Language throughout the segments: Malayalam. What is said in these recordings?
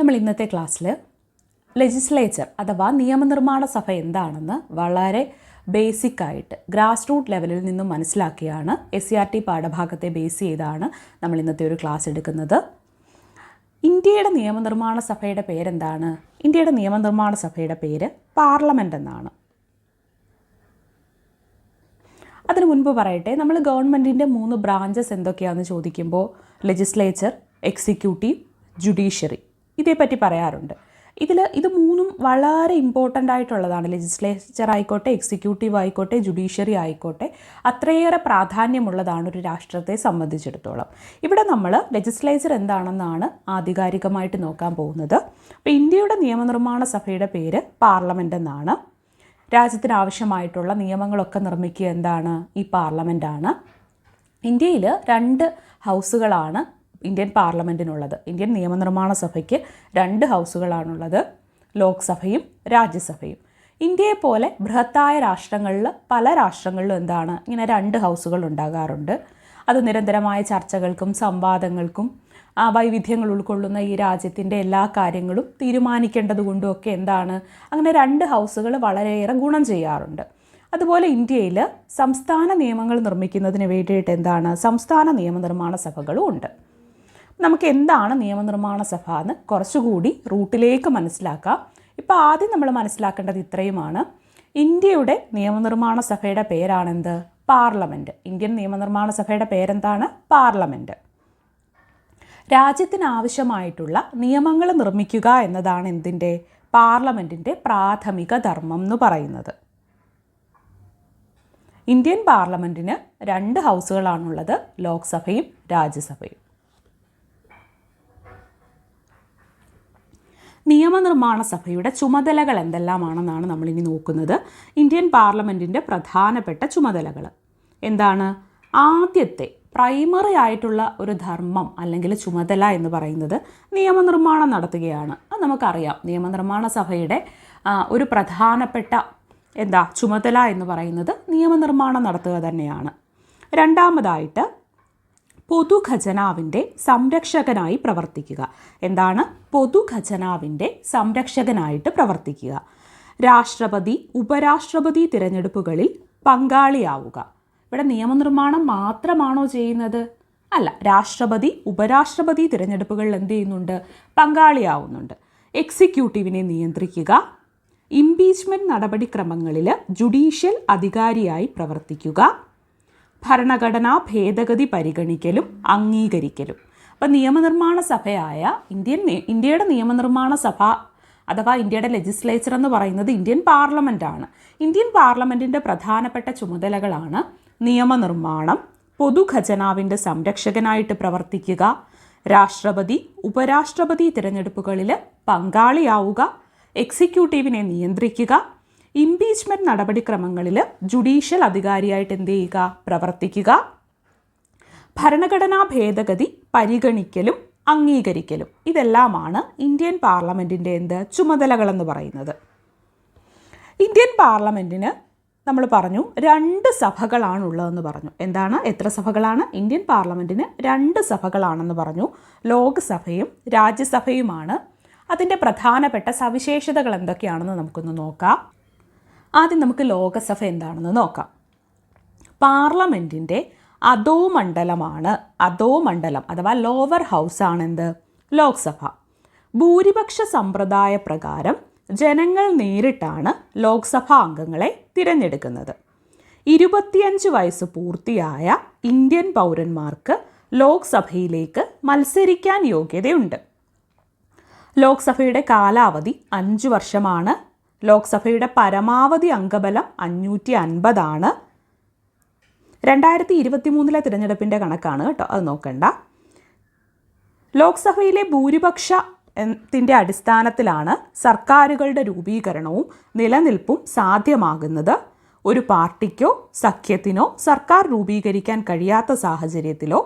നമ്മൾ ഇന്നത്തെ ക്ലാസ്സിൽ ലെജിസ്ലേച്ചർ അഥവാ നിയമനിർമ്മാണ സഭ എന്താണെന്ന് വളരെ ബേസിക്കായിട്ട് ഗ്രാസ് റൂട്ട് ലെവലിൽ നിന്നും മനസ്സിലാക്കിയാണ് SCERT പാഠഭാഗത്തെ ബേസ് ചെയ്താണ് നമ്മൾ ഇന്നത്തെ ഒരു ക്ലാസ് എടുക്കുന്നത്. ഇന്ത്യയുടെ നിയമനിർമ്മാണ സഭയുടെ പേരെന്താണ്? ഇന്ത്യയുടെ നിയമനിർമ്മാണ സഭയുടെ പേര് പാർലമെൻറ്റ് എന്നാണ്. അതിനു മുൻപ് പറയട്ടെ, നമ്മൾ ഗവൺമെൻറ്റിൻ്റെ 3 ബ്രാഞ്ചസ് എന്തൊക്കെയാണെന്ന് ചോദിക്കുമ്പോൾ ലെജിസ്ലേച്ചർ, എക്സിക്യൂട്ടീവ്, ജുഡീഷ്യറി ഇതേപ്പറ്റി പറയാറുണ്ട്. ഇത് മൂന്നും വളരെ ഇമ്പോർട്ടൻ്റ് ആയിട്ടുള്ളതാണ്. ലെജിസ്ലേച്ചർ ആയിക്കോട്ടെ, എക്സിക്യൂട്ടീവ് ആയിക്കോട്ടെ, ജുഡീഷ്യറി ആയിക്കോട്ടെ, അത്രയേറെ പ്രാധാന്യമുള്ളതാണ് ഒരു രാഷ്ട്രത്തെ സംബന്ധിച്ചിടത്തോളം. ഇവിടെ നമ്മൾ ലെജിസ്ലേച്ചർ എന്താണെന്നാണ് ആധികാരികമായിട്ട് നോക്കാൻ പോകുന്നത്. അപ്പോൾ ഇന്ത്യയുടെ നിയമനിർമ്മാണ സഭയുടെ പേര് പാർലമെൻറ്റ് എന്നാണ്. രാജ്യത്തിന് ആവശ്യമായിട്ടുള്ള നിയമങ്ങളൊക്കെ നിർമ്മിക്കുക എന്താണ്? ഈ പാർലമെൻറ്റാണ്. ഇന്ത്യയിൽ 2 ഹൗസുകളാണ് ഇന്ത്യൻ പാർലമെൻറ്റിനുള്ളത്. ഇന്ത്യൻ നിയമനിർമ്മാണ സഭയ്ക്ക് 2 ഹൗസുകളാണുള്ളത്, ലോക്സഭയും രാജ്യസഭയും. ഇന്ത്യയെപ്പോലെ ബൃഹത്തായ രാഷ്ട്രങ്ങളിൽ പല രാഷ്ട്രങ്ങളിലും എന്താണ് ഇങ്ങനെ 2 ഹൗസുകൾ ഉണ്ടാകാറുണ്ട്. അത് നിരന്തരമായ ചർച്ചകൾക്കും സംവാദങ്ങൾക്കും വൈവിധ്യങ്ങൾ ഉൾക്കൊള്ളുന്ന ഈ രാജ്യത്തിൻ്റെ എല്ലാ കാര്യങ്ങളും തീരുമാനിക്കേണ്ടതുകൊണ്ടുമൊക്കെ എന്താണ് അങ്ങനെ 2 ഹൗസുകൾ വളരെയേറെ ഗുണം ചെയ്യാറുണ്ട്. അതുപോലെ ഇന്ത്യയിൽ സംസ്ഥാന നിയമങ്ങൾ നിർമ്മിക്കുന്നതിന് വേണ്ടിയിട്ട് എന്താണ് സംസ്ഥാന നിയമനിർമ്മാണ സഭകളും ഉണ്ട്. നമുക്ക് എന്താണ് നിയമനിർമ്മാണ സഭ എന്ന് കുറച്ചുകൂടി റൂട്ടിലേക്ക് മനസ്സിലാക്കാം. ഇപ്പോൾ ആദ്യം നമ്മൾ മനസ്സിലാക്കേണ്ടത് ഇത്രയുമാണ്. ഇന്ത്യയുടെ നിയമനിർമ്മാണ സഭയുടെ പേരാണെന്ത്? പാർലമെൻറ്റ്. ഇന്ത്യൻ നിയമനിർമ്മാണ സഭയുടെ പേരെന്താണ്? പാർലമെൻറ്റ്. രാജ്യത്തിന് ആവശ്യമായിട്ടുള്ള നിയമങ്ങൾ നിർമ്മിക്കുക എന്നതാണ് എന്തിൻ്റെ? പാർലമെൻറ്റിൻ്റെ പ്രാഥമിക ധർമ്മം എന്ന് പറയുന്നത്. ഇന്ത്യൻ പാർലമെൻറ്റിന് 2 ഹൗസുകളാണുള്ളത്, ലോക്സഭയും രാജ്യസഭയും. നിയമനിർമ്മാണ സഭയുടെ ചുമതലകൾ എന്തെല്ലാമാണെന്നാണ് നമ്മളിനി നോക്കുന്നത്. ഇന്ത്യൻ പാർലമെൻറ്റിൻ്റെ പ്രധാനപ്പെട്ട ചുമതലകൾ എന്താണ്? ആദ്യത്തെ പ്രൈമറി ആയിട്ടുള്ള ഒരു ധർമ്മം അല്ലെങ്കിൽ ചുമതല എന്ന് പറയുന്നത് നിയമനിർമ്മാണം നടത്തുകയാണ്. അത് നമുക്കറിയാം. നിയമനിർമ്മാണ സഭയുടെ ഒരു പ്രധാനപ്പെട്ട ചുമതല എന്ന് പറയുന്നത് നിയമനിർമ്മാണം നടത്തുക തന്നെയാണ്. രണ്ടാമതായിട്ട് പൊതുഖജനാവിൻ്റെ സംരക്ഷകനായി പ്രവർത്തിക്കുക. എന്താണ്? പൊതുഖജനാവിൻ്റെ സംരക്ഷകനായിട്ട് പ്രവർത്തിക്കുക. രാഷ്ട്രപതി, ഉപരാഷ്ട്രപതി തിരഞ്ഞെടുപ്പുകളിൽ പങ്കാളിയാവുക. ഇവിടെ നിയമനിർമ്മാണം മാത്രമാണോ ചെയ്യുന്നത്? അല്ല, രാഷ്ട്രപതി, ഉപരാഷ്ട്രപതി തിരഞ്ഞെടുപ്പുകളിൽ എന്ത് ചെയ്യുന്നുണ്ട്? പങ്കാളിയാവുന്നുണ്ട്. എക്സിക്യൂട്ടീവിനെ നിയന്ത്രിക്കുക. ഇംപീച്ച്മെൻറ്റ് നടപടിക്രമങ്ങളിൽ ജുഡീഷ്യൽ അധികാരിയായി പ്രവർത്തിക്കുക. ഭരണഘടനാ ഭേദഗതി പരിഗണിക്കലും അംഗീകരിക്കലും. അപ്പോൾ നിയമനിർമ്മാണ സഭയായ ഇന്ത്യയുടെ നിയമനിർമ്മാണ സഭ അഥവാ ഇന്ത്യയുടെ ലെജിസ്ലേച്ചർ എന്ന് പറയുന്നത് ഇന്ത്യൻ പാർലമെൻറ്റാണ്. ഇന്ത്യൻ പാർലമെൻറ്റിൻ്റെ പ്രധാനപ്പെട്ട ചുമതലകളാണ് നിയമനിർമ്മാണം, പൊതുഖജനാവിൻ്റെ സംരക്ഷകനായിട്ട് പ്രവർത്തിക്കുക, രാഷ്ട്രപതി, ഉപരാഷ്ട്രപതി തിരഞ്ഞെടുപ്പുകളിൽ പങ്കാളിയാവുക, എക്സിക്യൂട്ടീവിനെ നിയന്ത്രിക്കുക, ഇംപീച്ച്മെൻറ്റ് നടപടിക്രമങ്ങളിൽ ജുഡീഷ്യൽ അധികാരിയായിട്ട് എന്ത് ചെയ്യുക? പ്രവർത്തിക്കുക, ഭരണഘടനാ ഭേദഗതി പരിഗണിക്കലും അംഗീകരിക്കലും. ഇതെല്ലാമാണ് ഇന്ത്യൻ പാർലമെൻറ്റിൻ്റെ ചുമതലകളെന്ന് പറയുന്നത്. ഇന്ത്യൻ പാർലമെൻറ്റിന് നമ്മൾ പറഞ്ഞു 2 സഭകളാണുള്ളതെന്ന് പറഞ്ഞു. എന്താണ്? എത്ര സഭകളാണ്? ഇന്ത്യൻ പാർലമെൻറ്റിന് 2 സഭകളാണെന്ന് പറഞ്ഞു. ലോക്സഭയും രാജ്യസഭയുമാണ്. അതിൻ്റെ പ്രധാനപ്പെട്ട സവിശേഷതകൾ എന്തൊക്കെയാണെന്ന് നമുക്കൊന്ന് നോക്കാം. ആദ്യം നമുക്ക് ലോകസഭ എന്താണെന്ന് നോക്കാം. പാർലമെൻറ്റിൻ്റെ അധോമണ്ഡലമാണ്. അധോമണ്ഡലം അഥവാ ലോവർ ഹൗസ് ആണെന്ത്? ലോക്സഭ. ഭൂരിപക്ഷ സമ്പ്രദായ പ്രകാരം ജനങ്ങൾ നേരിട്ടാണ് ലോക്സഭാ അംഗങ്ങളെ തിരഞ്ഞെടുക്കുന്നത്. 25 വയസ്സ് പൂർത്തിയായ ഇന്ത്യൻ പൗരന്മാർക്ക് ലോക്സഭയിലേക്ക് മത്സരിക്കാൻ യോഗ്യതയുണ്ട്. ലോക്സഭയുടെ കാലാവധി 5 വർഷമാണ്. ലോക്സഭയുടെ പരമാവധി അംഗബലം 550 ആണ്. 2023 തിരഞ്ഞെടുപ്പിൻ്റെ കണക്കാണ് കേട്ടോ, അത് നോക്കണ്ട. ലോക്സഭയിലെ ഭൂരിപക്ഷത്തിൻ്റെ അടിസ്ഥാനത്തിലാണ് സർക്കാരുകളുടെ രൂപീകരണവും നിലനിൽപ്പും സാധ്യമാകുന്നത്. ഒരു പാർട്ടിക്കോ സഖ്യത്തിനോ സർക്കാർ രൂപീകരിക്കാൻ കഴിയാത്ത സാഹചര്യത്തിലോ,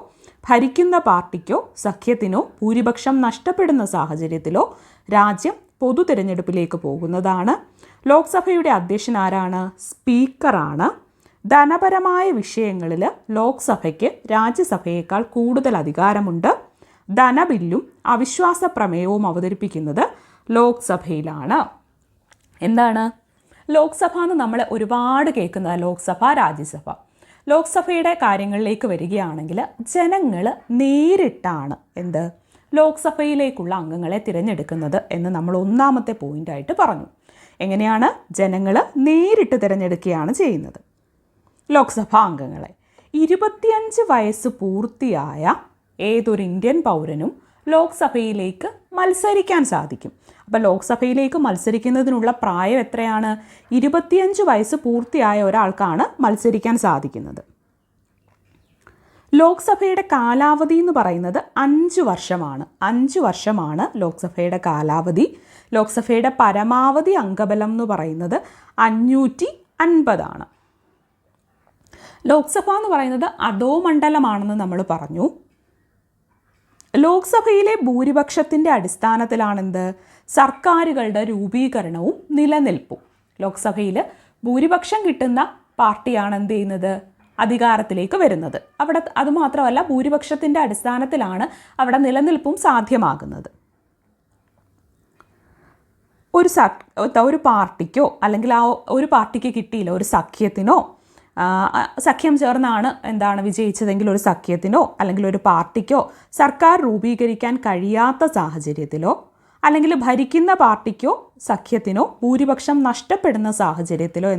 ഭരിക്കുന്ന പാർട്ടിക്കോ സഖ്യത്തിനോ ഭൂരിപക്ഷം നഷ്ടപ്പെടുന്ന സാഹചര്യത്തിലോ രാജ്യം പൊതു തിരഞ്ഞെടുപ്പിലേക്ക് പോകുന്നതാണ്. ലോക്സഭയുടെ അധ്യക്ഷൻ ആരാണ്? സ്പീക്കറാണ്. ധനപരമായ വിഷയങ്ങളിൽ ലോക്സഭയ്ക്ക് രാജ്യസഭയേക്കാൾ കൂടുതൽ അധികാരമുണ്ട്. ധനബില്ലും അവിശ്വാസ പ്രമേയവും അവതരിപ്പിക്കുന്നത് ലോക്സഭയിലാണ്. എന്താണ് ലോക്സഭ എന്ന് നമ്മൾ ഒരുപാട് കേൾക്കുന്നത്? ലോക്സഭ, രാജ്യസഭ. ലോക്സഭയുടെ കാര്യങ്ങളിലേക്ക് വരികയാണെങ്കിൽ ജനങ്ങൾ നേരിട്ടാണ് ലോക്സഭയിലേക്കുള്ള അംഗങ്ങളെ തിരഞ്ഞെടുക്കുന്നത് എന്ന് നമ്മൾ ഒന്നാമത്തെ പോയിൻ്റായിട്ട് പറഞ്ഞു. എങ്ങനെയാണ്? ജനങ്ങൾ നേരിട്ട് തിരഞ്ഞെടുക്കുകയാണ് ചെയ്യുന്നത് ലോക്സഭാ അംഗങ്ങളെ. 25 വയസ്സ് പൂർത്തിയായ ഏതൊരു ഇന്ത്യൻ പൗരനും ലോക്സഭയിലേക്ക് മത്സരിക്കാൻ സാധിക്കും. അപ്പോൾ ലോക്സഭയിലേക്ക് മത്സരിക്കുന്നതിനുള്ള പ്രായം എത്രയാണ്? 25 വയസ്സ് പൂർത്തിയായ ഒരാൾക്കാണ് മത്സരിക്കാൻ സാധിക്കുന്നത്. ലോക്സഭയുടെ കാലാവധി എന്ന് പറയുന്നത് 5 വർഷമാണ്. 5 വർഷമാണ് ലോക്സഭയുടെ കാലാവധി. ലോക്സഭയുടെ പരമാവധി അംഗബലം എന്ന് പറയുന്നത് 550 ആണ്. ലോക്സഭ എന്ന് പറയുന്നത് അധോമണ്ഡലമാണെന്ന് നമ്മൾ പറഞ്ഞു. ലോക്സഭയിലെ ഭൂരിപക്ഷത്തിൻ്റെ അടിസ്ഥാനത്തിലാണ് സർക്കാരുകളുടെ രൂപീകരണവും നിലനിൽപ്പും. ലോക്സഭയിൽ ഭൂരിപക്ഷം കിട്ടുന്ന പാർട്ടിയാണ് അധികാരത്തിലേക്ക് വരുന്നത്. അവിടെ അതുമാത്രമല്ല, ഭൂരിപക്ഷത്തിൻ്റെ അടിസ്ഥാനത്തിലാണ് അവിടെ നിലനിൽപ്പും സാധ്യമാകുന്നത്. ഒരു പാർട്ടിക്കോ അല്ലെങ്കിൽ ആ ഒരു പാർട്ടിക്ക് കിട്ടിയില്ല, ഒരു സഖ്യത്തിനോ സഖ്യം ചേർന്നാണ് വിജയിച്ചതെങ്കിൽ ഒരു സഖ്യത്തിനോ അല്ലെങ്കിൽ ഒരു പാർട്ടിക്കോ സർക്കാർ രൂപീകരിക്കാൻ കഴിയാത്ത സാഹചര്യത്തിലോ അല്ലെങ്കിൽ ഭരിക്കുന്ന പാർട്ടിക്കോ സഖ്യത്തിനോ ഭൂരിപക്ഷം നഷ്ടപ്പെടുന്ന സാഹചര്യത്തിലോ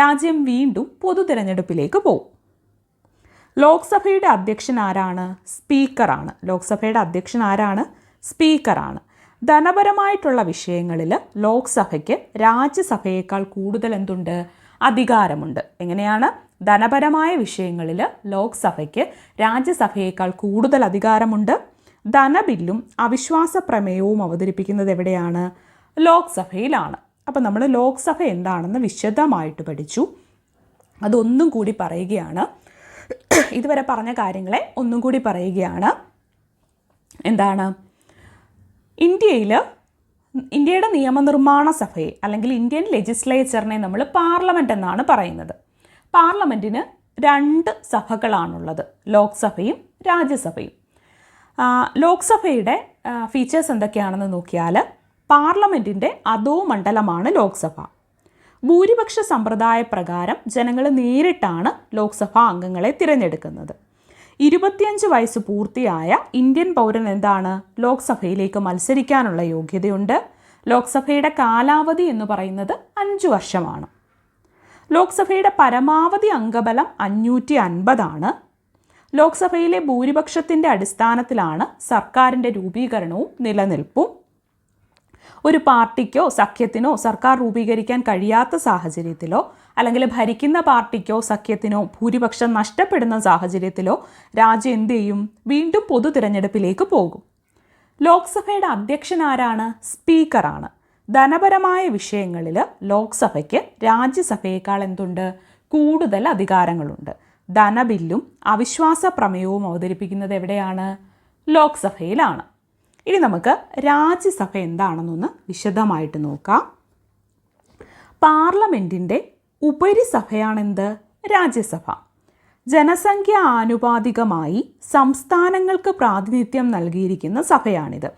രാജ്യം വീണ്ടും പൊതു തിരഞ്ഞെടുപ്പിലേക്ക് പോകും. ലോക്സഭയുടെ അധ്യക്ഷൻ ആരാണ്? സ്പീക്കറാണ്. ലോക്സഭയുടെ അധ്യക്ഷൻ ആരാണ്? സ്പീക്കറാണ്. ധനപരമായിട്ടുള്ള വിഷയങ്ങളിൽ ലോക്സഭയ്ക്ക് രാജ്യസഭയേക്കാൾ കൂടുതൽ അധികാരമുണ്ട്. എങ്ങനെയാണ്? ധനപരമായ വിഷയങ്ങളിൽ ലോക്സഭയ്ക്ക് രാജ്യസഭയേക്കാൾ കൂടുതൽ അധികാരമുണ്ട്. ധനബില്ലും അവിശ്വാസ പ്രമേയവും അവതരിപ്പിക്കുന്നത് എവിടെയാണ്? ലോക്സഭയിലാണ്. അപ്പോൾ നമ്മൾ ലോക്സഭ എന്താണെന്ന് വിശദമായിട്ട് പഠിച്ചു. അതൊന്നും കൂടി പറയുകയാണ്. ഇതുവരെ പറഞ്ഞ കാര്യങ്ങളെ ഒന്നും കൂടി പറയുകയാണ്. ഇന്ത്യയുടെ നിയമനിർമ്മാണ സഭയെ അല്ലെങ്കിൽ ഇന്ത്യൻ ലെജിസ്ലേച്ചറിനെ നമ്മൾ പാർലമെൻറ്റ് എന്നാണ് പറയുന്നത്. പാർലമെൻറ്റിന് 2 സഭകളാണുള്ളത്, ലോക്സഭയും രാജ്യസഭയും. ലോക്സഭയുടെ ഫീച്ചേഴ്സ് എന്തൊക്കെയാണെന്ന് നോക്കിയാൽ, പാർലമെൻറ്റിൻ്റെ അധോമണ്ഡലമാണ് ലോക്സഭ. ഭൂരിപക്ഷ സമ്പ്രദായ പ്രകാരം ജനങ്ങൾ നേരിട്ടാണ് ലോക്സഭാ അംഗങ്ങളെ തിരഞ്ഞെടുക്കുന്നത്. 25 വയസ്സ് പൂർത്തിയായ ഇന്ത്യൻ പൗരൻ ലോക്സഭയിലേക്ക് മത്സരിക്കാനുള്ള യോഗ്യതയുണ്ട്. ലോക്സഭയുടെ കാലാവധി എന്ന് പറയുന്നത് 5 വർഷമാണ്. ലോക്സഭയുടെ പരമാവധി അംഗബലം 550 ആണ്. ലോക്സഭയിലെ ഭൂരിപക്ഷത്തിൻ്റെ അടിസ്ഥാനത്തിലാണ് സർക്കാരിൻ്റെ രൂപീകരണവും നിലനിൽപ്പും. ഒരു പാർട്ടിക്കോ സഖ്യത്തിനോ സർക്കാർ രൂപീകരിക്കാൻ കഴിയാത്ത സാഹചര്യത്തിലോ അല്ലെങ്കിൽ ഭരിക്കുന്ന പാർട്ടിക്കോ സഖ്യത്തിനോ ഭൂരിപക്ഷം നഷ്ടപ്പെടുന്ന സാഹചര്യത്തിലോ രാജ്യം വീണ്ടും പൊതു തിരഞ്ഞെടുപ്പിലേക്ക് പോകും. ലോക്സഭയുടെ അധ്യക്ഷൻ ആരാണ്? സ്പീക്കറാണ്. ധനപരമായ വിഷയങ്ങളിൽ ലോക്സഭയ്ക്ക് രാജ്യസഭയേക്കാൾ കൂടുതൽ അധികാരങ്ങളുണ്ട്. ധനബില്ലും അവിശ്വാസ പ്രമേയവും അവതരിപ്പിക്കുന്നത് എവിടെയാണ്? ലോക്സഭയിലാണ്. ഇനി നമുക്ക് രാജ്യസഭ എന്താണെന്നൊന്ന് വിശദമായിട്ട് നോക്കാം. പാർലമെൻറ്റിൻ്റെ ഉപരിസഭയാണ് രാജ്യസഭ. ജനസംഖ്യ ആനുപാതികമായി സംസ്ഥാനങ്ങൾക്ക് പ്രാതിനിധ്യം നൽകിയിരിക്കുന്ന സഭയാണിത്.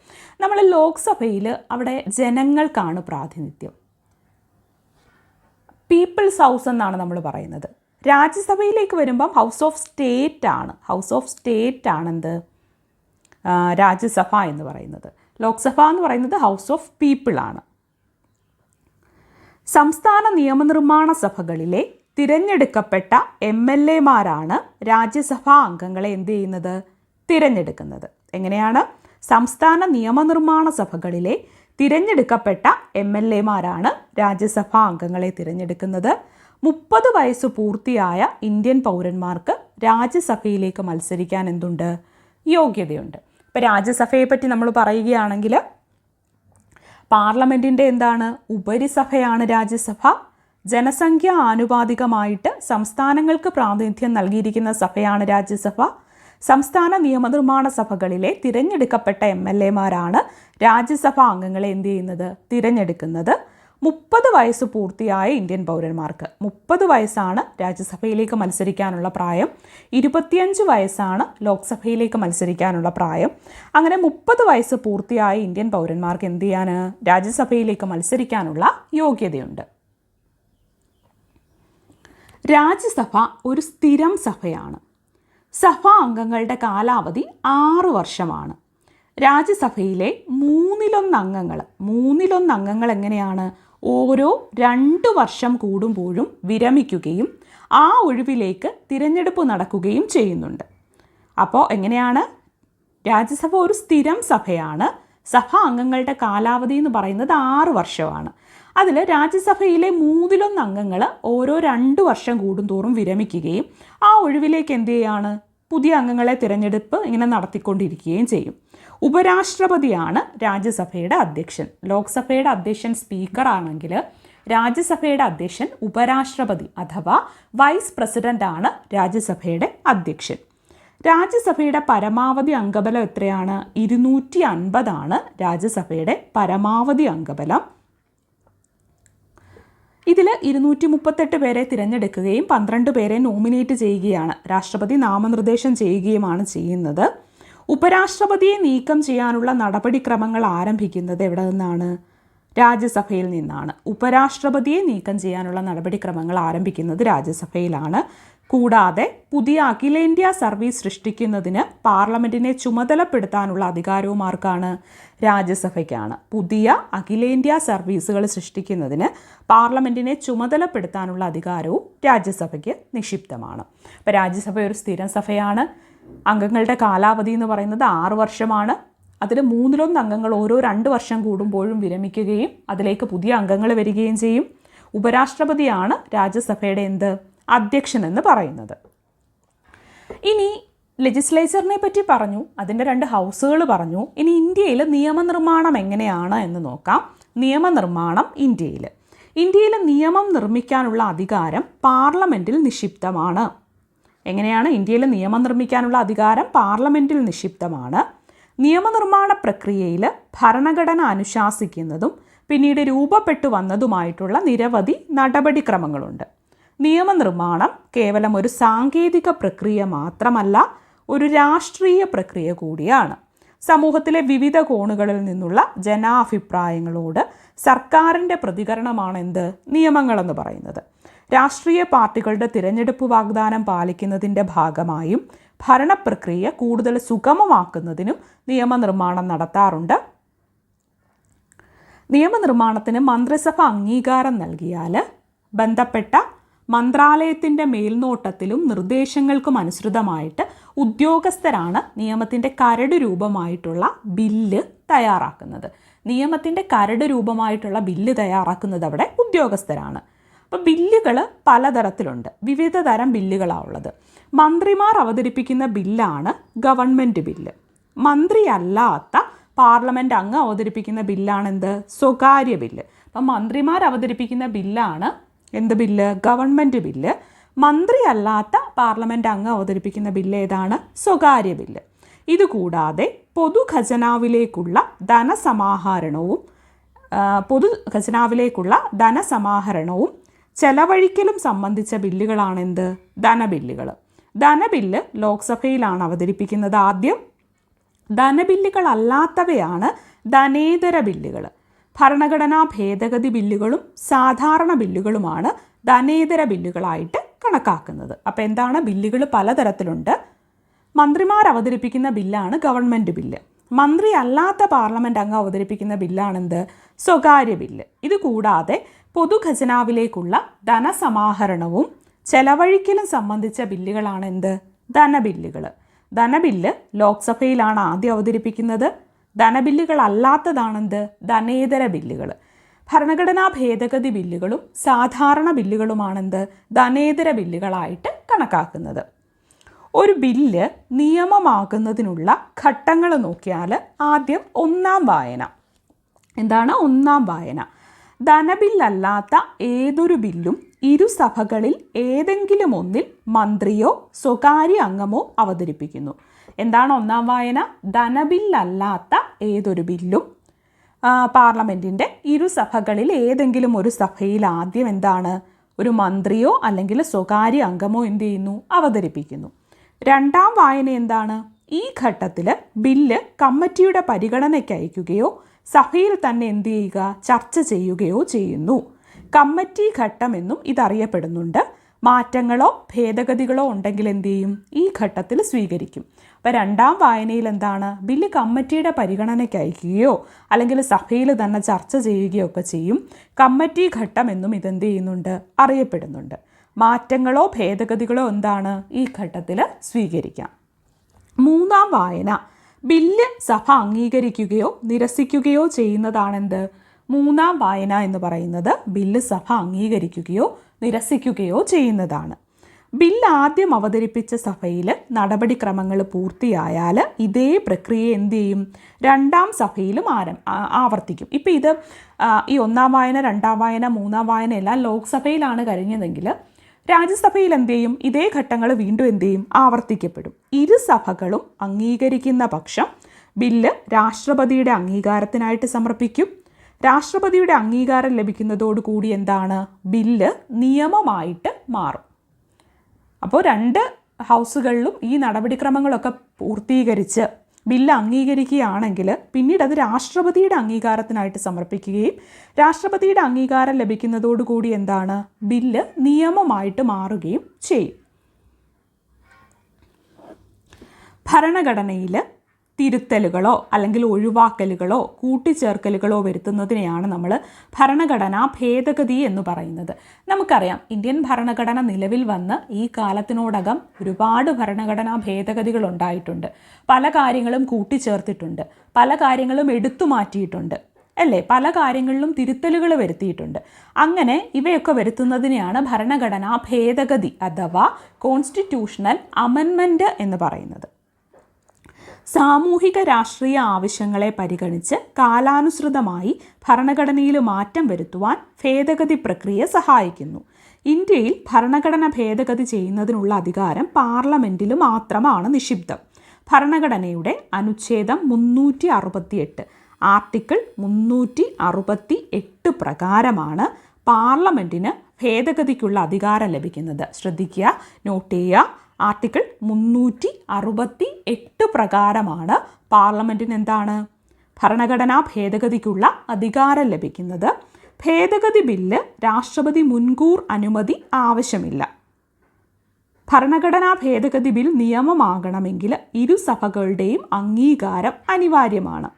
നമ്മൾ ലോക്സഭയിൽ അവിടെ ജനങ്ങൾക്കാണ് പ്രാതിനിധ്യം, പീപ്പിൾസ് ഹൗസ് എന്നാണ് നമ്മൾ പറയുന്നത്. രാജ്യസഭയിലേക്ക് വരുമ്പം ഹൗസ് ഓഫ് സ്റ്റേറ്റ് ആണ് രാജ്യസഭ എന്ന് പറയുന്നത്. ലോക്സഭ എന്ന് പറയുന്നത് ഹൗസ് ഓഫ് പീപ്പിൾ ആണ്. സംസ്ഥാന നിയമനിർമ്മാണ സഭകളിലെ തിരഞ്ഞെടുക്കപ്പെട്ട MLAമാരാണ് രാജ്യസഭാ അംഗങ്ങളെ തിരഞ്ഞെടുക്കുന്നത്. എങ്ങനെയാണ്? സംസ്ഥാന നിയമനിർമ്മാണ സഭകളിലെ തിരഞ്ഞെടുക്കപ്പെട്ട MLAമാരാണ് രാജ്യസഭാ അംഗങ്ങളെ തിരഞ്ഞെടുക്കുന്നത്. 30 വയസ്സ് പൂർത്തിയായ ഇന്ത്യൻ പൗരന്മാർക്ക് രാജ്യസഭയിലേക്ക് മത്സരിക്കാൻ യോഗ്യതയുണ്ട്. ഇപ്പോൾ രാജ്യസഭയെ പറ്റി നമ്മൾ പറയുകയാണെങ്കിൽ പാർലമെൻറ്റിൻ്റെ ഉപരിസഭയാണ് രാജ്യസഭ. ജനസംഖ്യ ആനുപാതികമായിട്ട് സംസ്ഥാനങ്ങൾക്ക് പ്രാതിനിധ്യം നൽകിയിരിക്കുന്ന സഭയാണ് രാജ്യസഭ. സംസ്ഥാന നിയമനിർമ്മാണ സഭകളിലെ തിരഞ്ഞെടുക്കപ്പെട്ട MLAമാരാണ് രാജ്യസഭാ അംഗങ്ങളെ തിരഞ്ഞെടുക്കുന്നത്. 30 വയസ്സ് പൂർത്തിയായ ഇന്ത്യൻ പൗരന്മാർക്ക് 30 വയസ്സാണ് രാജ്യസഭയിലേക്ക് മത്സരിക്കാനുള്ള പ്രായം, 25 വയസ്സാണ് ലോക്സഭയിലേക്ക് മത്സരിക്കാനുള്ള പ്രായം. അങ്ങനെ 30 വയസ്സ് പൂർത്തിയായ ഇന്ത്യൻ പൗരന്മാർക്ക് എന്ത് ചെയ്യാൻ രാജ്യസഭയിലേക്ക് മത്സരിക്കാനുള്ള യോഗ്യതയുണ്ട്. രാജ്യസഭ ഒരു സ്ഥിരം സഭയാണ്. സഭാ അംഗങ്ങളുടെ കാലാവധി 6 വർഷമാണ്. രാജ്യസഭയിലെ മൂന്നിലൊന്ന് അംഗങ്ങൾ എങ്ങനെയാണ് ഓരോ 2 വർഷം കൂടുമ്പോഴും വിരമിക്കുകയും ആ ഒഴിവിലേക്ക് തിരഞ്ഞെടുപ്പ് നടക്കുകയും ചെയ്യുന്നുണ്ട്. അപ്പോൾ എങ്ങനെയാണ്? രാജ്യസഭ ഒരു സ്ഥിരം സഭയാണ്. സഭാ അംഗങ്ങളുടെ കാലാവധി എന്ന് പറയുന്നത് 6 വർഷമാണ്. അതിൽ രാജ്യസഭയിലെ 1/3 അംഗങ്ങൾ ഓരോ 2 വർഷം കൂടുന്തോറും വിരമിക്കുകയും ആ ഒഴിവിലേക്ക് എന്ത് ചെയ്യാണ് പുതിയ അംഗങ്ങളെ തിരഞ്ഞെടുപ്പ് ഇങ്ങനെ നടത്തിക്കൊണ്ടിരിക്കുകയും ചെയ്യും. ഉപരാഷ്ട്രപതിയാണ് രാജ്യസഭയുടെ അധ്യക്ഷൻ. ലോക്സഭയുടെ അധ്യക്ഷൻ സ്പീക്കർ ആണെങ്കിൽ രാജ്യസഭയുടെ അധ്യക്ഷൻ ഉപരാഷ്ട്രപതി അഥവാ വൈസ് പ്രസിഡന്റ് ആണ് രാജ്യസഭയുടെ അധ്യക്ഷൻ. രാജ്യസഭയുടെ പരമാവധി അംഗബലം എത്രയാണ്? 250 ആണ് രാജ്യസഭയുടെ പരമാവധി അംഗബലം. ഇതിൽ 238 പേരെ തിരഞ്ഞെടുക്കുകയും 12 പേരെ നോമിനേറ്റ് ചെയ്യുകയാണ്. രാഷ്ട്രപതി നാമനിർദ്ദേശം ചെയ്യുകയുമാണ് ചെയ്യുന്നത്. ഉപരാഷ്ട്രപതിയെ നീക്കം ചെയ്യാനുള്ള നടപടിക്രമങ്ങൾ ആരംഭിക്കുന്നത് എവിടെ നിന്നാണ്? രാജ്യസഭയിൽ നിന്നാണ്. ഉപരാഷ്ട്രപതിയെ നീക്കം ചെയ്യാനുള്ള നടപടിക്രമങ്ങൾ ആരംഭിക്കുന്നത് രാജ്യസഭയിലാണ്. കൂടാതെ പുതിയ അഖിലേന്ത്യാ സർവീസ് സൃഷ്ടിക്കുന്നതിന് പാർലമെൻറ്റിനെ ചുമതലപ്പെടുത്താനുള്ള അധികാരവും ആർക്കാണ്? രാജ്യസഭയ്ക്കാണ്. പുതിയ അഖിലേന്ത്യാ സർവീസുകൾ സൃഷ്ടിക്കുന്നതിന് പാർലമെൻറ്റിനെ ചുമതലപ്പെടുത്താനുള്ള അധികാരവും രാജ്യസഭയ്ക്ക് നിക്ഷിപ്തമാണ്. അപ്പോൾ രാജ്യസഭ ഒരു സ്ഥിരം സഭയാണ്. അംഗങ്ങളുടെ കാലാവധി എന്ന് പറയുന്നത് 6 വർഷമാണ്. അതിൽ 1/3 അംഗങ്ങൾ ഓരോ 2 വർഷം കൂടുമ്പോഴും വിരമിക്കുകയും അതിലേക്ക് പുതിയ അംഗങ്ങൾ വരികയും ചെയ്യും. ഉപരാഷ്ട്രപതിയാണ് രാജ്യസഭയുടെ അധ്യക്ഷൻ എന്ന് പറയുന്നത്. ഇനി ലെജിസ്ലേച്ചറിനെ പറ്റി പറഞ്ഞു, അതിൻ്റെ 2 ഹൗസുകൾ പറഞ്ഞു. ഇനി ഇന്ത്യയിൽ നിയമനിർമ്മാണം എങ്ങനെയാണ് എന്ന് നോക്കാം. നിയമനിർമ്മാണം ഇന്ത്യയിൽ നിയമം നിർമ്മിക്കാനുള്ള അധികാരം പാർലമെൻറ്റിൽ നിക്ഷിപ്തമാണ്. എങ്ങനെയാണ്? ഇന്ത്യയിൽ നിയമം നിർമ്മിക്കാനുള്ള അധികാരം പാർലമെൻറ്റിൽ നിക്ഷിപ്തമാണ്. നിയമനിർമ്മാണ പ്രക്രിയയിൽ ഭരണഘടന അനുശാസിക്കുന്നതും പിന്നീട് രൂപപ്പെട്ടു വന്നതുമായിട്ടുള്ള നിരവധി നടപടിക്രമങ്ങളുണ്ട്. നിയമനിർമ്മാണം കേവലം ഒരു സാങ്കേതിക പ്രക്രിയ മാത്രമല്ല, ഒരു രാഷ്ട്രീയ പ്രക്രിയ കൂടിയാണ്. സമൂഹത്തിലെ വിവിധ കോണുകളിൽ നിന്നുള്ള ജനാഭിപ്രായങ്ങളോട് സർക്കാരിൻ്റെ പ്രതികരണമാണ് നിയമങ്ങളെന്ന് പറയുന്നത്. രാഷ്ട്രീയ പാർട്ടികളുടെ തിരഞ്ഞെടുപ്പ് വാഗ്ദാനം പാലിക്കുന്നതിൻ്റെ ഭാഗമായും ഭരണപ്രക്രിയ കൂടുതൽ സുഗമമാക്കുന്നതിനും നിയമനിർമ്മാണം നടത്താറുണ്ട്. നിയമനിർമ്മാണത്തിന് മന്ത്രിസഭ അംഗീകാരം നൽകിയാൽ ബന്ധപ്പെട്ട മന്ത്രാലയത്തിൻ്റെ മേൽനോട്ടത്തിലും നിർദ്ദേശങ്ങൾക്കും അനുസൃതമായിട്ട് ഉദ്യോഗസ്ഥരാണ് നിയമത്തിൻ്റെ കരട് രൂപമായിട്ടുള്ള ബില്ല് തയ്യാറാക്കുന്നത്. നിയമത്തിൻ്റെ കരട് രൂപമായിട്ടുള്ള ബില്ല് തയ്യാറാക്കുന്നത് അവിടെ ഉദ്യോഗസ്ഥരാണ്. അപ്പോൾ ബില്ലുകൾ പലതരത്തിലുണ്ട്. വിവിധ തരം ബില്ലുകളാണ് ഉള്ളത്. മന്ത്രിമാർ അവതരിപ്പിക്കുന്ന ബില്ലാണ് ഗവൺമെൻറ് ബില്ല്. മന്ത്രിയല്ലാത്ത പാർലമെൻറ്റ് അംഗം അവതരിപ്പിക്കുന്ന ബില്ലാണ് സ്വകാര്യ ബില്ല്. അപ്പം മന്ത്രിമാർ അവതരിപ്പിക്കുന്ന ബില്ലാണ് ബില്ല്? Government bill. മന്ത്രിയല്ലാത്ത പാർലമെൻറ്റ് അംഗം അവതരിപ്പിക്കുന്ന ബില്ല് ഏതാണ്? സ്വകാര്യ ബില്ല്. ഇതുകൂടാതെ പൊതുഖജനാവിലേക്കുള്ള ധനസമാഹരണവും ചെലവഴിക്കലും സംബന്ധിച്ച ബില്ലുകളാണ് ധനബില്ലുകൾ. ധനബില്ല് ലോക്സഭയിലാണ് അവതരിപ്പിക്കുന്നത് ആദ്യം. ധനബില്ലുകളല്ലാത്തവയാണ് ധനേതര ബില്ലുകൾ. ഭരണഘടനാ ഭേദഗതി ബില്ലുകളും സാധാരണ ബില്ലുകളുമാണ് ധനേതര ബില്ലുകളായിട്ട് കണക്കാക്കുന്നത്. അപ്പോൾ എന്താണ്? ബില്ലുകൾ പലതരത്തിലുണ്ട്. മന്ത്രിമാർ അവതരിപ്പിക്കുന്ന ബില്ലാണ് ഗവൺമെൻറ് ബില്ല്. മന്ത്രി അല്ലാത്ത പാർലമെൻറ്റ് അംഗം അവതരിപ്പിക്കുന്ന ബില്ലാണ് സ്വകാര്യ ബില്ല്. ഇതുകൂടാതെ പൊതുഖജനാവിലേക്കുള്ള ധനസമാഹരണവും ചെലവഴിക്കലും സംബന്ധിച്ച ബില്ലുകളാണ് ധനബില്ലുകൾ. ധനബില്ല് ലോക്സഭയിലാണ് ആദ്യം അവതരിപ്പിക്കുന്നത്. ധനബില്ലുകളല്ലാത്തതാണ് ധനേതര ബില്ലുകൾ. ഭരണഘടനാ ഭേദഗതി ബില്ലുകളും സാധാരണ ബില്ലുകളുമാണ് ധനേതര ബില്ലുകളായിട്ട് കണക്കാക്കുന്നത്. ഒരു ബില്ല് നിയമമാകുന്നതിനുള്ള ഘട്ടങ്ങൾ നോക്കിയാൽ ആദ്യം 1ാം വായന. എന്താണ് 1ാം വായന? ധനബില്ലല്ലാത്ത ഏതൊരു ബില്ലും ഇരുസഭകളിൽ ഏതെങ്കിലും ഒന്നിൽ മന്ത്രിയോ സ്വകാര്യ അംഗമോ അവതരിപ്പിക്കുന്നു. എന്താണ് 1ാം വായന? ധനബില്ലല്ലാത്ത ഏതൊരു ബില്ലും പാർലമെൻറ്റിൻ്റെ ഇരുസഭകളിൽ ഏതെങ്കിലും ഒരു സഭയിൽ ആദ്യം എന്താണ് ഒരു മന്ത്രിയോ അല്ലെങ്കിൽ സ്വകാര്യ അംഗമോ എന്ത് ചെയ്യുന്നു, അവതരിപ്പിക്കുന്നു. രണ്ടാം വായന എന്താണ്, ഈ ഘട്ടത്തിൽ ബില്ല് കമ്മിറ്റിയുടെ പരിഗണനയ്ക്ക് അയക്കുകയോ സഭയിൽ തന്നെ എന്ത് ചെയ്യുക, ചർച്ച ചെയ്യുകയോ ചെയ്യുന്നു. കമ്മിറ്റി ഘട്ടമെന്നും ഇതറിയപ്പെടുന്നുണ്ട്. മാറ്റങ്ങളോ ഭേദഗതികളോ ഉണ്ടെങ്കിൽ എന്ത് ചെയ്യും, ഈ ഘട്ടത്തിൽ സ്വീകരിക്കും. അപ്പോൾ രണ്ടാം വായനയിൽ എന്താണ്, ബില്ല് കമ്മിറ്റിയുടെ പരിഗണനയ്ക്ക് അയക്കുകയോ അല്ലെങ്കിൽ സഭയിൽ തന്നെ ചർച്ച ചെയ്യുകയോ ഒക്കെ ചെയ്യും. കമ്മിറ്റി ഘട്ടം എന്നും ഇതെന്ത് ചെയ്യുന്നുണ്ട്, അറിയപ്പെടുന്നുണ്ട്. മാറ്റങ്ങളോ ഭേദഗതികളോ എന്താണ് ഈ ഘട്ടത്തിൽ സ്വീകരിക്കാം. മൂന്നാം വായന ബില്ല് സഭ അംഗീകരിക്കുകയോ നിരസിക്കുകയോ ചെയ്യുന്നതാണെന്ത്, മൂന്നാം വായന എന്ന് പറയുന്നത് ബില്ല് സഭ അംഗീകരിക്കുകയോ നിരസിക്കുകയോ ചെയ്യുന്നതാണ്. ബില്ല് ആദ്യം അവതരിപ്പിച്ച സഭയിൽ നടപടിക്രമങ്ങൾ പൂർത്തിയായാൽ ഇതേ പ്രക്രിയ എന്ത് ചെയ്യും, രണ്ടാം സഭയിലും ആവർത്തിക്കും. ഇപ്പോൾ ഇത് ഈ ഒന്നാം വായന, രണ്ടാം വായന, മൂന്നാം വായന എല്ലാം ലോക്സഭയിലാണ് കഴിഞ്ഞതെങ്കിൽ രാജ്യസഭയിൽ എന്ത് ചെയ്യും, ഇതേ ഘട്ടങ്ങൾ വീണ്ടും എന്ത് ചെയ്യും, ആവർത്തിക്കപ്പെടും. ഇരുസഭകളും അംഗീകരിക്കുന്ന പക്ഷം ബില്ല് രാഷ്ട്രപതിയുടെ അംഗീകാരത്തിനായിട്ട് സമർപ്പിക്കും. രാഷ്ട്രപതിയുടെ അംഗീകാരം ലഭിക്കുന്നതോടുകൂടി എന്താണ്, ബില്ല് നിയമമായിട്ട് മാറും. അപ്പോൾ രണ്ട് ഹൗസുകളിലും ഈ നടപടിക്രമങ്ങളൊക്കെ പൂർത്തീകരിച്ച് ബില്ല് അംഗീകരിക്കുകയാണെങ്കിൽ പിന്നീട് അത് രാഷ്ട്രപതിയുടെ അംഗീകാരത്തിനായിട്ട് സമർപ്പിക്കുകയും രാഷ്ട്രപതിയുടെ അംഗീകാരം ലഭിക്കുന്നതോടുകൂടി എന്താണ്, ബില്ല് നിയമമായിട്ട് മാറുകയും ചെയ്യും. ഭരണഘടനയിൽ തിരുത്തലുകളോ അല്ലെങ്കിൽ ഒഴിവാക്കലുകളോ കൂട്ടിച്ചേർക്കലുകളോ വരുത്തുന്നതിനെയാണ് നമ്മൾ ഭരണഘടനാ ഭേദഗതി എന്ന് പറയുന്നത്. നമുക്കറിയാം, ഇന്ത്യൻ ഭരണഘടന നിലവിൽ വന്ന് ഈ കാലത്തിനോടകം ഒരുപാട് ഭരണഘടനാ ഭേദഗതികൾ ഉണ്ടായിട്ടുണ്ട്. പല കാര്യങ്ങളും കൂട്ടിച്ചേർത്തിട്ടുണ്ട്, പല കാര്യങ്ങളും എടുത്തു മാറ്റിയിട്ടുണ്ട്, അല്ലേ? പല കാര്യങ്ങളിലും തിരുത്തലുകൾ വരുത്തിയിട്ടുണ്ട്. അങ്ങനെ ഇവയൊക്കെ വരുത്തുന്നതിനെയാണ് ഭരണഘടനാ ഭേദഗതി അഥവാ കോൺസ്റ്റിറ്റ്യൂഷണൽ അമെൻമെൻറ്റ് എന്ന് പറയുന്നത്. സാമൂഹിക രാഷ്ട്രീയ ആവശ്യങ്ങളെ പരിഗണിച്ച് കാലാനുസൃതമായി ഭരണഘടനയിൽ മാറ്റം വരുത്തുവാൻ ഭേദഗതി പ്രക്രിയ സഹായിക്കുന്നു. ഇന്ത്യയിൽ ഭരണഘടന ഭേദഗതി ചെയ്യുന്നതിനുള്ള അധികാരം പാർലമെൻറ്റിൽ മാത്രമാണ് നിക്ഷിപ്തം. ഭരണഘടനയുടെ അനുച്ഛേദം 368 ആർട്ടിക്കിൾ 368 പ്രകാരമാണ് പാർലമെൻറ്റിന് ഭേദഗതിക്കുള്ള അധികാരം ലഭിക്കുന്നത്. ശ്രദ്ധിക്കുക, നോട്ട് ചെയ്യുക. ആർട്ടിക്കിൾ 368 പ്രകാരമാണ് പാർലമെൻറ്റിന് എന്താണ്, ഭരണഘടനാ ഭേദഗതിക്കുള്ള അധികാരം ലഭിക്കുന്നത്. ഭേദഗതി ബില്ല് രാഷ്ട്രപതി മുൻകൂർ അനുമതി ആവശ്യമില്ല. ഭരണഘടനാ ഭേദഗതി ബിൽ നിയമമാകണമെങ്കിൽ ഇരുസഭകളുടെയും അംഗീകാരം അനിവാര്യമാണ്.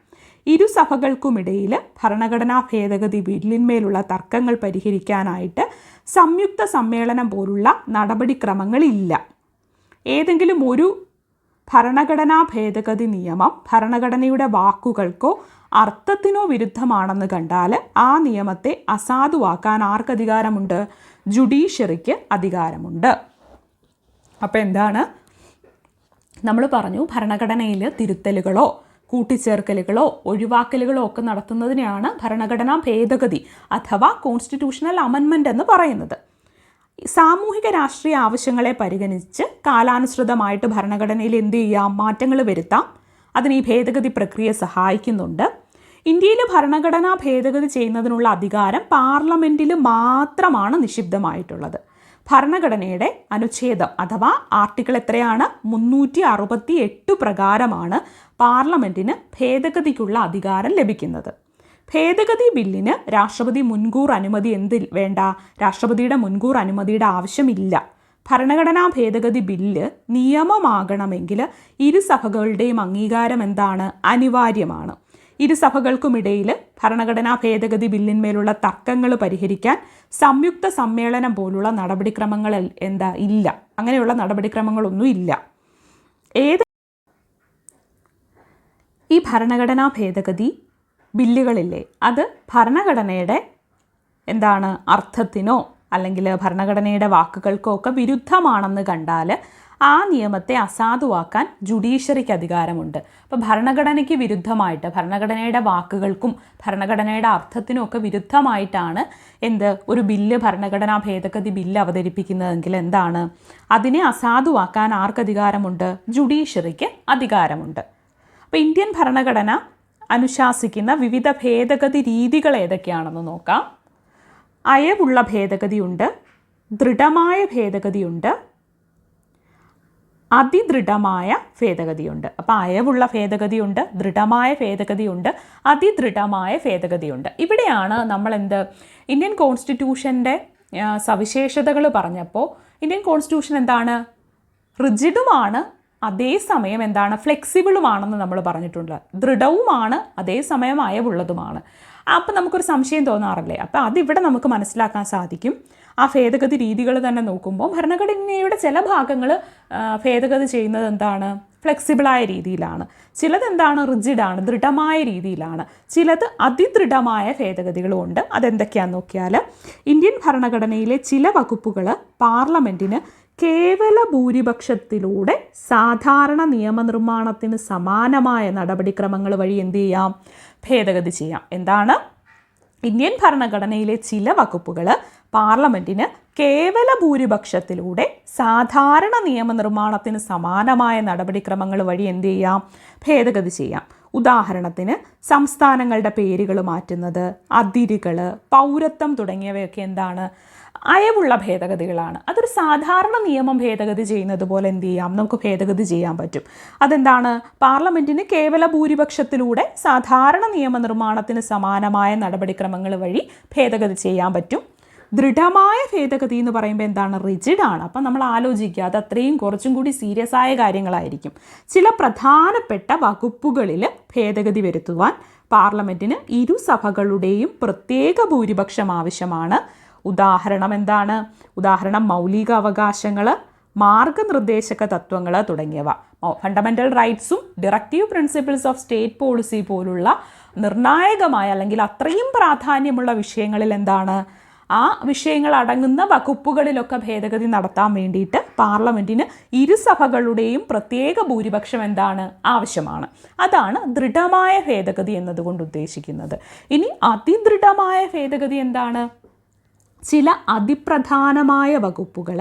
ഇരുസഭകൾക്കുമിടയിൽ ഭരണഘടനാ ഭേദഗതി ബില്ലിന്മേലുള്ള തർക്കങ്ങൾ പരിഹരിക്കാനായിട്ട് സംയുക്ത സമ്മേളനം പോലുള്ള നടപടിക്രമങ്ങളില്ല. ഏതെങ്കിലും ഒരു ഭരണഘടനാ ഭേദഗതി നിയമം ഭരണഘടനയുടെ വാക്കുകൾക്കോ അർത്ഥത്തിനോ വിരുദ്ധമാണെന്ന് കണ്ടാൽ ആ നിയമത്തെ അസാധുവാക്കാൻ ആർക്കധികാരമുണ്ട്, ജുഡീഷ്യറിക്ക് അധികാരമുണ്ട്. അപ്പോൾ എന്താണ്, നമ്മൾ പറഞ്ഞു ഭരണഘടനയിൽ തിരുത്തലുകളോ കൂട്ടിച്ചേർക്കലുകളോ ഒഴിവാക്കലുകളോ ഒക്കെ നടത്തുന്നതിനെയാണ് ഭരണഘടനാ ഭേദഗതി അഥവാ കോൺസ്റ്റിറ്റ്യൂഷണൽ അമെൻമെൻറ്റ് എന്ന് പറയുന്നത്. സാമൂഹിക രാഷ്ട്രീയ ആവശ്യങ്ങളെ പരിഗണിച്ച് കാലാനുസൃതമായിട്ട് ഭരണഘടനയിൽ എന്ത് ചെയ്യാം, മാറ്റങ്ങൾ വരുത്താം. അതിന് ഈ ഭേദഗതി പ്രക്രിയ സഹായിക്കുന്നുണ്ട്. ഇന്ത്യയിൽ ഭരണഘടനാ ഭേദഗതി ചെയ്യുന്നതിനുള്ള അധികാരം പാർലമെൻറ്റിൽ മാത്രമാണ് നിക്ഷിപ്തമായിട്ടുള്ളത്. ഭരണഘടനയുടെ അനുച്ഛേദം അഥവാ ആർട്ടിക്കിൾ എത്രയാണ്, 368 പ്രകാരമാണ് പാർലമെൻറ്റിന് ഭേദഗതിക്കുള്ള അധികാരം ലഭിക്കുന്നത്. ഭേദഗതി ബില്ലിന് രാഷ്ട്രപതി മുൻകൂർ അനുമതി വേണ്ട, രാഷ്ട്രപതിയുടെ മുൻകൂർ അനുമതിയുടെ ആവശ്യമില്ല. ഭരണഘടനാ ഭേദഗതി ബില്ല് നിയമമാകണമെങ്കിൽ ഇരുസഭകളുടെയും അംഗീകാരം എന്താണ്, അനിവാര്യമാണ്. ഇരുസഭകൾക്കുമിടയിൽ ഭരണഘടനാ ഭേദഗതി ബില്ലിന്മേലുള്ള തർക്കങ്ങൾ പരിഹരിക്കാൻ സംയുക്ത സമ്മേളനം പോലുള്ള നടപടിക്രമങ്ങൾ ഇല്ല. അങ്ങനെയുള്ള നടപടിക്രമങ്ങളൊന്നും ഇല്ല. ഈ ഭരണഘടനാ ഭേദഗതി ബില്ലുകളില്ലേ, അത് ഭരണഘടനയുടെ അർത്ഥത്തിനോ അല്ലെങ്കിൽ ഭരണഘടനയുടെ വാക്കുകൾക്കോ ഒക്കെ വിരുദ്ധമാണെന്ന് കണ്ടാൽ ആ നിയമത്തെ അസാധുവാക്കാൻ ജുഡീഷ്യറിക്ക് അധികാരമുണ്ട്. അപ്പോൾ ഭരണഘടനയ്ക്ക് വിരുദ്ധമായിട്ട്, ഭരണഘടനയുടെ വാക്കുകൾക്കും ഭരണഘടനയുടെ അർത്ഥത്തിനും ഒക്കെ വിരുദ്ധമായിട്ടാണ് ഒരു ബില്ല്, ഭരണഘടനാ ഭേദഗതി ബില്ല് അവതരിപ്പിക്കുന്നതെങ്കിൽ അതിനെ അസാധുവാക്കാൻ ആർക്കധികാരമുണ്ട്, ജുഡീഷ്യറിക്ക് അധികാരമുണ്ട്. അപ്പോൾ ഇന്ത്യൻ ഭരണഘടന അനുശാസിക്കുന്ന വിവിധ ഭേദഗതി രീതികൾ ഏതൊക്കെയാണെന്ന് നോക്കാം. അയവുള്ള ഭേദഗതിയുണ്ട്, ദൃഢമായ ഭേദഗതിയുണ്ട്, അതിദൃഢമായ ഭേദഗതിയുണ്ട്. അപ്പോൾ അയവുള്ള ഭേദഗതിയുണ്ട്, ദൃഢമായ ഭേദഗതിയുണ്ട്, അതിദൃഢമായ ഭേദഗതിയുണ്ട്. ഇവിടെയാണ് നമ്മൾ ഇന്ത്യൻ കോൺസ്റ്റിറ്റ്യൂഷൻ്റെ സവിശേഷതകൾ പറഞ്ഞപ്പോൾ ഇന്ത്യൻ കോൺസ്റ്റിറ്റ്യൂഷൻ എന്താണ്? റിജിഡുമാണ്, അതേസമയം എന്താണ്? ഫ്ലെക്സിബിളുമാണെന്ന് നമ്മൾ പറഞ്ഞിട്ടുണ്ട്. ദൃഢവുമാണ്, അതേസമയം അയവുള്ളതുമാണ്. അപ്പോൾ നമുക്കൊരു സംശയം തോന്നാറില്ലേ? അപ്പോൾ അതിവിടെ നമുക്ക് മനസ്സിലാക്കാൻ സാധിക്കും. ആ ഭേദഗതി രീതികൾ തന്നെ നോക്കുമ്പോൾ ഭരണഘടനയുടെ ചില ഭാഗങ്ങൾ ഭേദഗതി ചെയ്യുന്നത് എന്താണ്? ഫ്ലെക്സിബിളായ രീതിയിലാണ്. ചിലത് എന്താണ്? റിജിഡാണ്, ദൃഢമായ രീതിയിലാണ്. ചിലത് അതിദൃഢമായ ഭേദഗതികളും ഉണ്ട്. അതെന്തൊക്കെയാണെന്ന് നോക്കിയാൽ, ഇന്ത്യൻ ഭരണഘടനയിലെ ചില വകുപ്പുകൾ പാർലമെൻറ്റിന് കേവല ഭൂരിപക്ഷത്തിലൂടെ സാധാരണ നിയമനിർമ്മാണത്തിന് സമാനമായ നടപടിക്രമങ്ങൾ വഴി എന്ത് ചെയ്യാം? ഭേദഗതി ചെയ്യാം. എന്താണ്? ഇന്ത്യൻ ഭരണഘടനയിലെ ചില വകുപ്പുകൾ പാർലമെൻറ്റിന് കേവല ഭൂരിപക്ഷത്തിലൂടെ സാധാരണ നിയമനിർമ്മാണത്തിന് സമാനമായ നടപടിക്രമങ്ങൾ വഴി എന്ത് ചെയ്യാം? ഭേദഗതി ചെയ്യാം. ഉദാഹരണത്തിന് സംസ്ഥാനങ്ങളുടെ പേരുകൾ മാറ്റുന്നത്, അതിരുകൾ, പൗരത്വം തുടങ്ങിയവയൊക്കെ എന്താണ്? അയവുള്ള ഭേദഗതികളാണ്. അതൊരു സാധാരണ നിയമം ഭേദഗതി ചെയ്യുന്നത് പോലെ എന്ത് ചെയ്യാം? നമുക്ക് ഭേദഗതി ചെയ്യാൻ പറ്റും. അതെന്താണ്? പാർലമെൻറ്റിന് കേവല ഭൂരിപക്ഷത്തിലൂടെ സാധാരണ നിയമനിർമ്മാണത്തിന് സമാനമായ നടപടിക്രമങ്ങൾ വഴി ഭേദഗതി ചെയ്യാൻ പറ്റും. ദൃഢമായ ഭേദഗതി എന്ന് പറയുമ്പോൾ എന്താണ്? റിജിഡാണ്. അപ്പം നമ്മൾ ആലോചിക്കുക, അത് അത്രയും കുറച്ചും കൂടി സീരിയസ് ആയ കാര്യങ്ങളായിരിക്കും. ചില പ്രധാനപ്പെട്ട വകുപ്പുകളിൽ ഭേദഗതി വരുത്തുവാൻ പാർലമെൻറ്റിന് ഇരുസഭകളുടെയും പ്രത്യേക ഭൂരിപക്ഷം ആവശ്യമാണ്. ഉദാഹരണം എന്താണ്? ഉദാഹരണം മൗലിക അവകാശങ്ങൾ, മാർഗനിർദ്ദേശക തത്വങ്ങൾ തുടങ്ങിയവ. ഫണ്ടമെൻ്റൽ റൈറ്റ്സും directive principles of state policy പോലുള്ള നിർണായകമായ അല്ലെങ്കിൽ അത്രയും പ്രാധാന്യമുള്ള വിഷയങ്ങളിൽ എന്താണ്? ആ വിഷയങ്ങൾ അടങ്ങുന്ന വകുപ്പുകളിലൊക്കെ ഭേദഗതി നടത്താൻ വേണ്ടിയിട്ട് പാർലമെൻറ്റിന് ഇരുസഭകളുടെയും പ്രത്യേക ഭൂരിപക്ഷം എന്താണ്? ആവശ്യമാണ്. അതാണ് ദൃഢമായ ഭേദഗതി എന്നതുകൊണ്ട് ഉദ്ദേശിക്കുന്നത്. ഇനി അതിദൃഢമായ ഭേദഗതി എന്താണ്? ചില അതിപ്രധാനമായ വകുപ്പുകൾ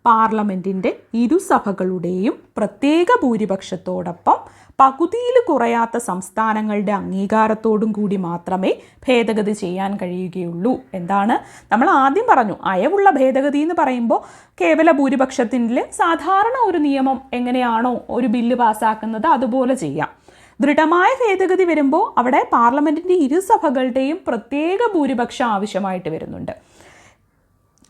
പാർലമെൻറ്റിൻ്റെ ഇരുസഭകളുടെയും പ്രത്യേക ഭൂരിപക്ഷത്തോടൊപ്പം പകുതിയിൽ കുറയാത്ത സംസ്ഥാനങ്ങളുടെ അംഗീകാരത്തോടും കൂടി മാത്രമേ ഭേദഗതി ചെയ്യാൻ കഴിയുകയുള്ളൂ. എന്താണ്? നമ്മൾ ആദ്യം പറഞ്ഞു, അയവുള്ള ഭേദഗതി എന്ന് പറയുമ്പോൾ കേവല ഭൂരിപക്ഷത്തിൻ്റെ സാധാരണ ഒരു നിയമം എങ്ങനെയാണോ ഒരു ബില്ല് പാസ്സാക്കുന്നത് അതുപോലെ ചെയ്യാം. ദൃഢമായ ഭേദഗതി വരുമ്പോൾ അവിടെ പാർലമെൻറ്റിൻ്റെ ഇരുസഭകളുടെയും പ്രത്യേക ഭൂരിപക്ഷം ആവശ്യമായിട്ട് വരുന്നുണ്ട്.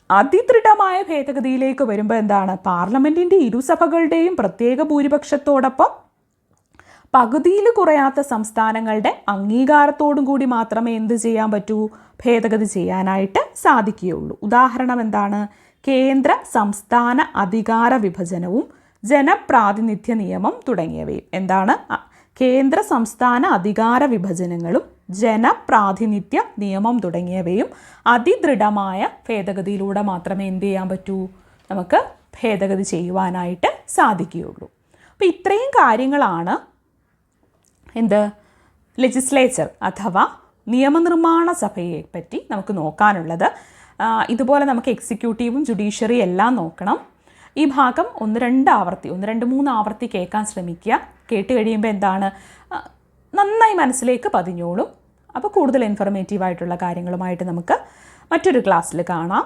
അതിദൃഢമായ ഭേദഗതിയിലേക്ക് വരുമ്പോൾ എന്താണ്? പാർലമെൻറ്റിൻ്റെ ഇരുസഭകളുടെയും പ്രത്യേക ഭൂരിപക്ഷത്തോടൊപ്പം പകുതിയിൽ കുറയാത്ത സംസ്ഥാനങ്ങളുടെ അംഗീകാരത്തോടും കൂടി മാത്രമേ എന്ത് ചെയ്യാൻ പറ്റൂ? ഭേദഗതി ചെയ്യാനായിട്ട് സാധിക്കുകയുള്ളൂ. ഉദാഹരണം എന്താണ്? കേന്ദ്ര സംസ്ഥാന അധികാര വിഭജനവും ജനപ്രാതിനിധ്യ നിയമം തുടങ്ങിയവയും. എന്താണ്? കേന്ദ്ര സംസ്ഥാന അധികാര വിഭജനങ്ങളും ജനപ്രാതിനിധ്യ നിയമം തുടങ്ങിയവയും അതിദൃഢമായ ഭേദഗതിയിലൂടെ മാത്രമേ എന്ത് ചെയ്യാൻ പറ്റൂ? നമുക്ക് ഭേദഗതി ചെയ്യുവാനായിട്ട് സാധിക്കുകയുള്ളൂ. അപ്പോൾ ഇത്രയും കാര്യങ്ങളാണ് ലെജിസ്ലേച്ചർ അഥവാ നിയമനിർമ്മാണ സഭയെ പറ്റി നമുക്ക് നോക്കാനുള്ളത്. ഇതുപോലെ നമുക്ക് എക്സിക്യൂട്ടീവും ജുഡീഷ്യറി എല്ലാം നോക്കണം. ഈ ഭാഗം 1-2 ആവർത്തി കേൾക്കാൻ ശ്രമിക്കുക. കേട്ട് കഴിയുമ്പോൾ എന്താണ്? നന്നായി മനസ്സിലേക്ക് പതിഞ്ഞോളും. അപ്പോൾ കൂടുതൽ ഇൻഫർമേറ്റീവായിട്ടുള്ള കാര്യങ്ങളുമായിട്ട് നമുക്ക് മറ്റൊരു ക്ലാസ്സിൽ കാണാം.